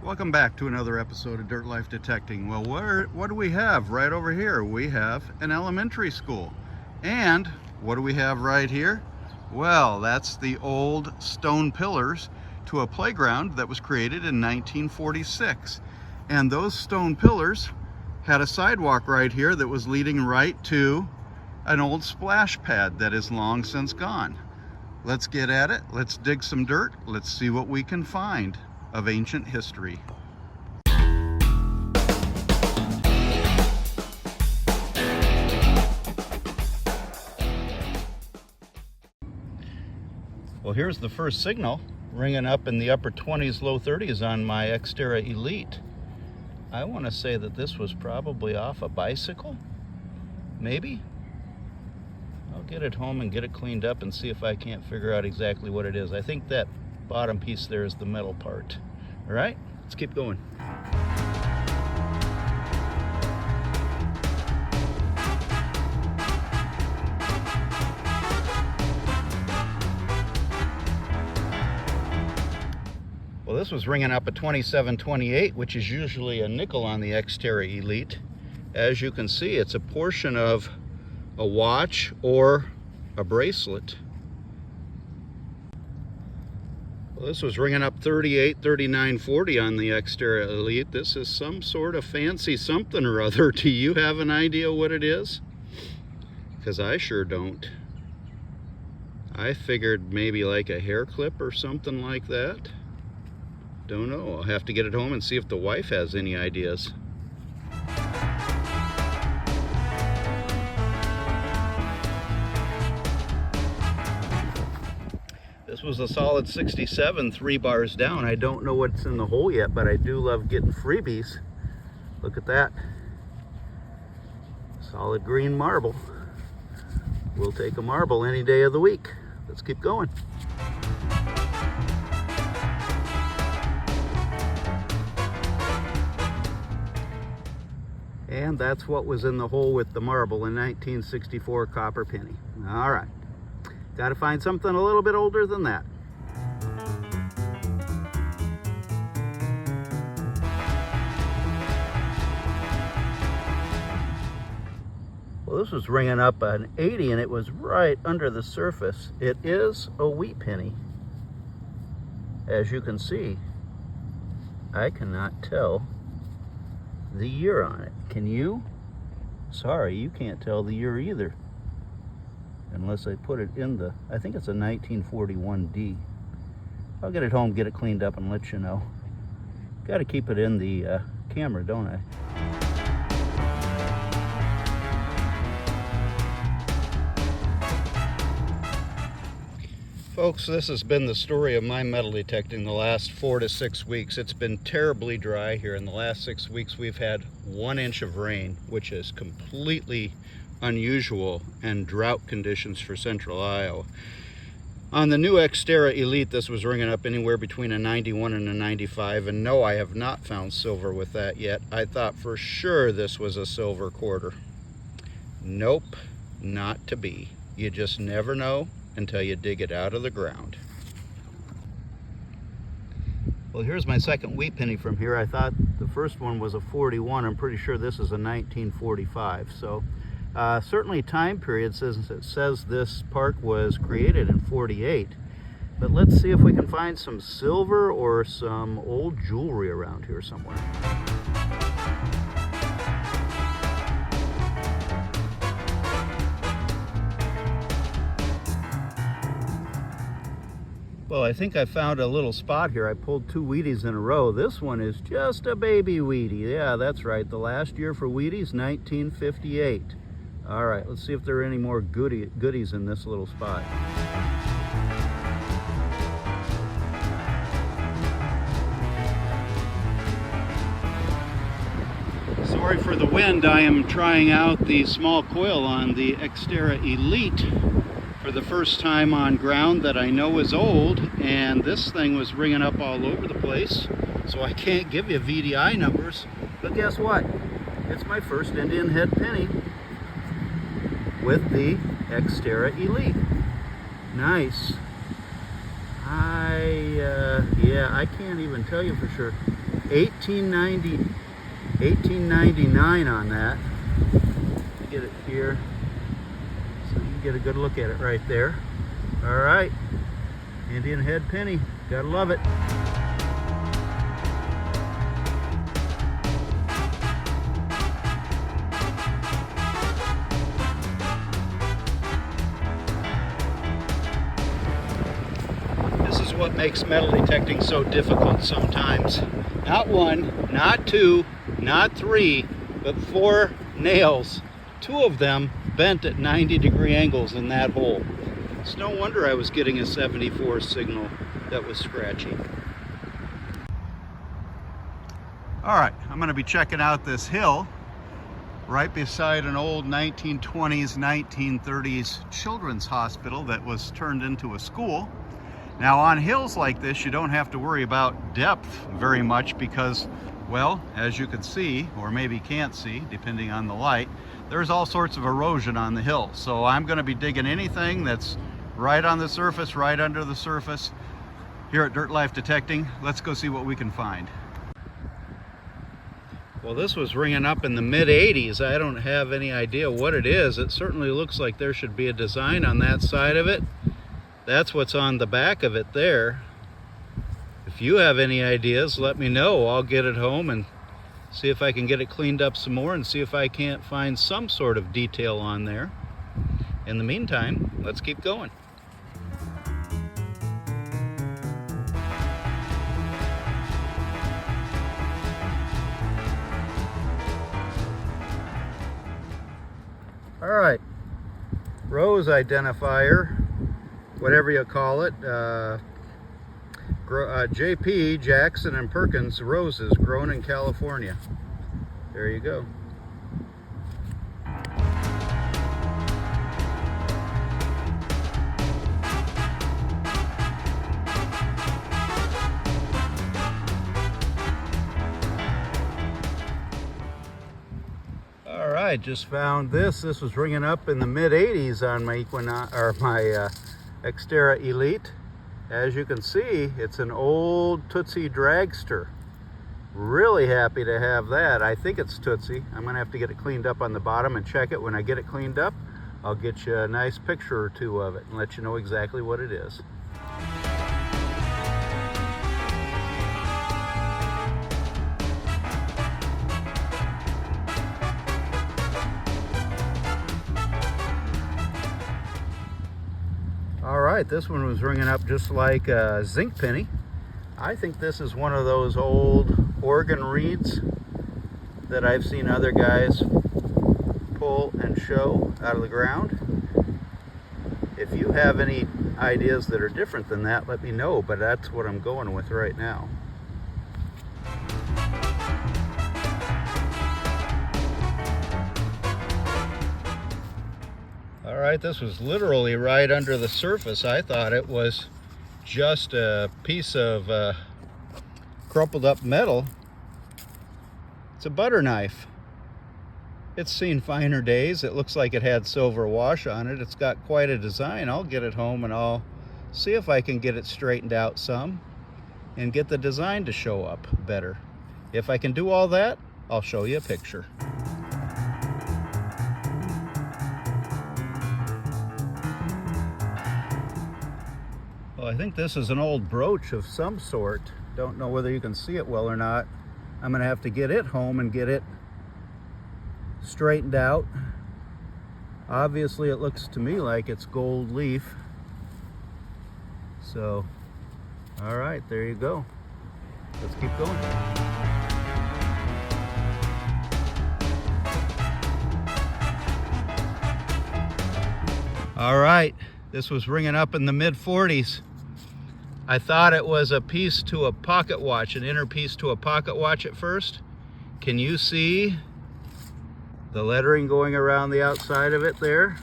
Welcome back to another episode of Dirt Life Detecting. Well, what do we have right over here? We have an elementary school. And what do we have right here? Well, that's the old stone pillars to a playground that was created in 1946. And those stone pillars had a sidewalk right here that was leading right to an old splash pad that is long since gone. Let's get at it. Let's dig some dirt. Let's see what we can find of ancient history. Well, here's the first signal ringing up in the upper 20s, low 30s on my Xterra Elite. I want to say that this was probably off a bicycle, maybe. I'll get it home and get it cleaned up and see if I can't figure out exactly what it is. I think that bottom piece there is the metal part. All right, let's keep going. Well, this was ringing up a 2728, which is usually a nickel on the Xterra Elite. As you can see, it's a portion of a watch or a bracelet. Well, this was ringing up 38, 39, 40 on the Xterra Elite. This is some sort of fancy something or other. Do you have an idea what it is? Because I sure don't. I figured maybe like a hair clip or something like that. Don't know. I'll have to get it home and see if the wife has any ideas. This was a solid 67, 3 bars down. I don't know what's in the hole yet, but I do love getting freebies. Look at that. Solid green marble. We'll take a marble any day of the week. Let's keep going. And that's what was in the hole with the marble, a 1964 copper penny. All right. Got to find something a little bit older than that. Well, this was ringing up an 80 and it was right under the surface. It is a wheat penny. As you can see, I cannot tell the year on it. Can you? Sorry, you can't tell the year either. Unless I put it in the, I think it's a 1941D. I'll get it home, get it cleaned up, and let you know. Got to keep it in the camera, don't I? Folks, this has been the story of my metal detecting the last 4 to 6 weeks. It's been terribly dry here. In the last 6 weeks, we've had 1 inch of rain, which is completely unusual and drought conditions for central Iowa. On the new Xterra Elite, this was ringing up anywhere between a 91 and a 95, and no, I have not found silver with that yet. I thought for sure this was a silver quarter. Nope, not to be. You just never know until you dig it out of the ground. Well, here's my second wheat penny from here. I thought the first one was a 41. I'm pretty sure this is a 1945. So certainly time period says it says this park was created in 48. But let's see if we can find some silver or some old jewelry around here somewhere. Well, I think I found a little spot here. I pulled 2 Wheaties in a row. This one is just a baby Wheatie. Yeah, that's right. The last year for Wheaties, 1958. All right, let's see if there are any more goodies in this little spot. Sorry for the wind. I am trying out the small coil on the Xterra Elite for the first time on ground that I know is old, and this thing was ringing up all over the place, so I can't give you VDI numbers. But guess what? It's my first Indian head penny with the Xterra Elite. Nice. Yeah, I can't even tell you for sure. $18.99 on that. Get it here so you can get a good look at it right there. All right, Indian head penny, gotta love it. This is what makes metal detecting so difficult sometimes. Not one, not two, not three, but 4 nails. 2 of them bent at 90-degree angles in that hole. It's no wonder I was getting a 74 signal that was scratchy. All right, I'm going to be checking out this hill right beside an old 1920s, 1930s children's hospital that was turned into a school. Now on hills like this, you don't have to worry about depth very much because, well, as you can see, or maybe can't see, depending on the light, there's all sorts of erosion on the hill. So I'm going to be digging anything that's right on the surface, right under the surface. Here at Dirt Life Detecting, let's go see what we can find. Well, this was ringing up in the mid-80s. I don't have any idea what it is. It certainly looks like there should be a design on that side of it. That's what's on the back of it there. If you have any ideas, let me know. I'll get it home and see if I can get it cleaned up some more and see if I can't find some sort of detail on there. In the meantime, let's keep going. All right, rose identifier, whatever you call it, JP, Jackson and Perkins roses grown in California. There you go. All right, just found this. This was ringing up in the mid-80s on my Xterra Elite. As you can see, it's an old Tootsie dragster. Really happy to have that. I think it's Tootsie. I'm gonna have to get it cleaned up on the bottom and check it. When I get it cleaned up, I'll get you a nice picture or 2 of it and let you know exactly what it is. All right, this one was ringing up just like a zinc penny. I think this is one of those old organ reeds that I've seen other guys pull and show out of the ground. If you have any ideas that are different than that, let me know, but that's what I'm going with right now. All right, this was literally right under the surface. I thought it was just a piece of crumpled up metal. It's a butter knife. It's seen finer days. It looks like it had silver wash on it. It's got quite a design. I'll get it home and I'll see if I can get it straightened out some and get the design to show up better. If I can do all that, I'll show you a picture. Well, I think this is an old brooch of some sort. Don't know whether you can see it well or not. I'm gonna have to get it home and get it straightened out. Obviously it looks to me like it's gold leaf. So, all right, there you go. Let's keep going. All right, this was ringing up in the mid-40s. I thought it was a piece to a pocket watch, an inner piece to a pocket watch at first. Can you see the lettering going around the outside of it there?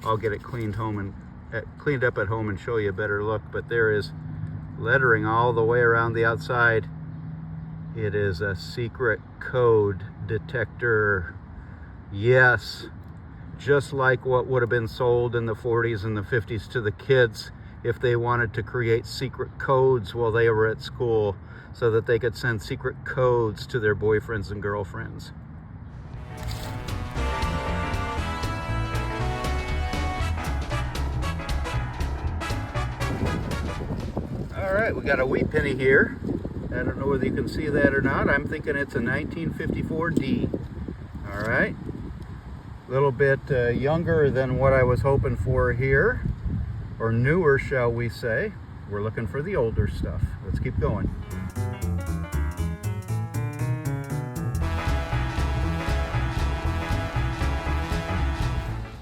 I'll get it cleaned up at home and show you a better look, but there is lettering all the way around the outside. It is a secret code detector. Yes, just like what would have been sold in the 40s and the 50s to the kids if they wanted to create secret codes while they were at school so that they could send secret codes to their boyfriends and girlfriends. All right, we got a wheat penny here. I don't know whether you can see that or not. I'm thinking it's a 1954D. All right, a little bit younger than what I was hoping for here, or newer, shall we say. We're looking for the older stuff. Let's keep going.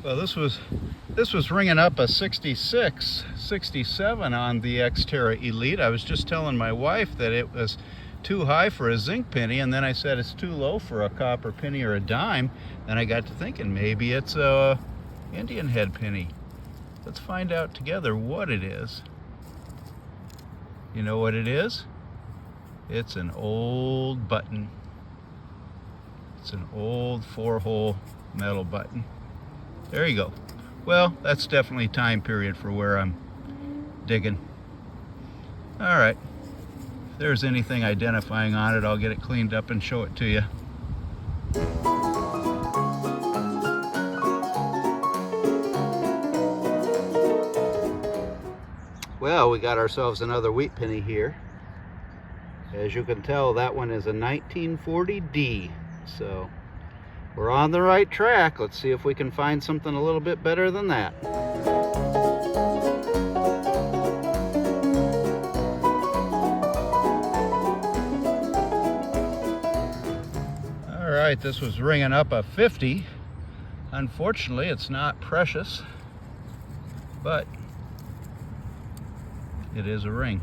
Well, this was ringing up a 66, 67 on the Xterra Elite. I was just telling my wife that it was too high for a zinc penny, and then I said it's too low for a copper penny or a dime. Then I got to thinking maybe it's a Indian head penny. Let's find out together what it is. You know what it is? It's an old button. It's an old 4-hole metal button. There you go. Well, that's definitely time period for where I'm digging. All right. If there's anything identifying on it, I'll get it cleaned up and show it to you. Well, we got ourselves another wheat penny here. As you can tell, that one is a 1940D. So we're on the right track. Let's see if we can find something a little bit better than that. All right, this was ringing up a 50. Unfortunately, it's not precious, but it is a ring.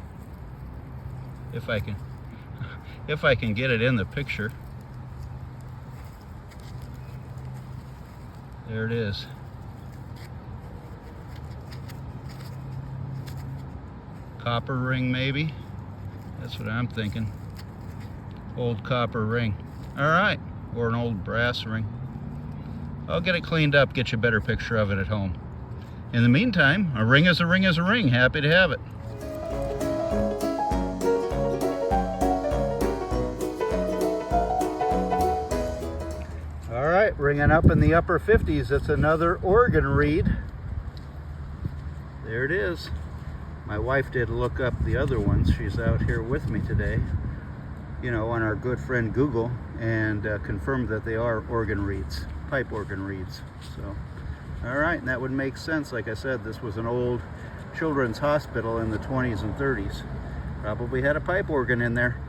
If I can get it in the picture. There it is. Copper ring, maybe? That's what I'm thinking. Old copper ring. All right, or an old brass ring. I'll get it cleaned up, get you a better picture of it at home. In the meantime, a ring is a ring is a ring. Happy to have it. All right, ringing up in the upper 50s. It's another organ reed. There it is. My wife did look up the other ones. She's out here with me today, you know, on our good friend Google, and confirmed that they are organ reeds, pipe organ reeds. So, all right, and that would make sense. Like I said, this was an old children's hospital in the 20s and 30s. Probably had a pipe organ in there.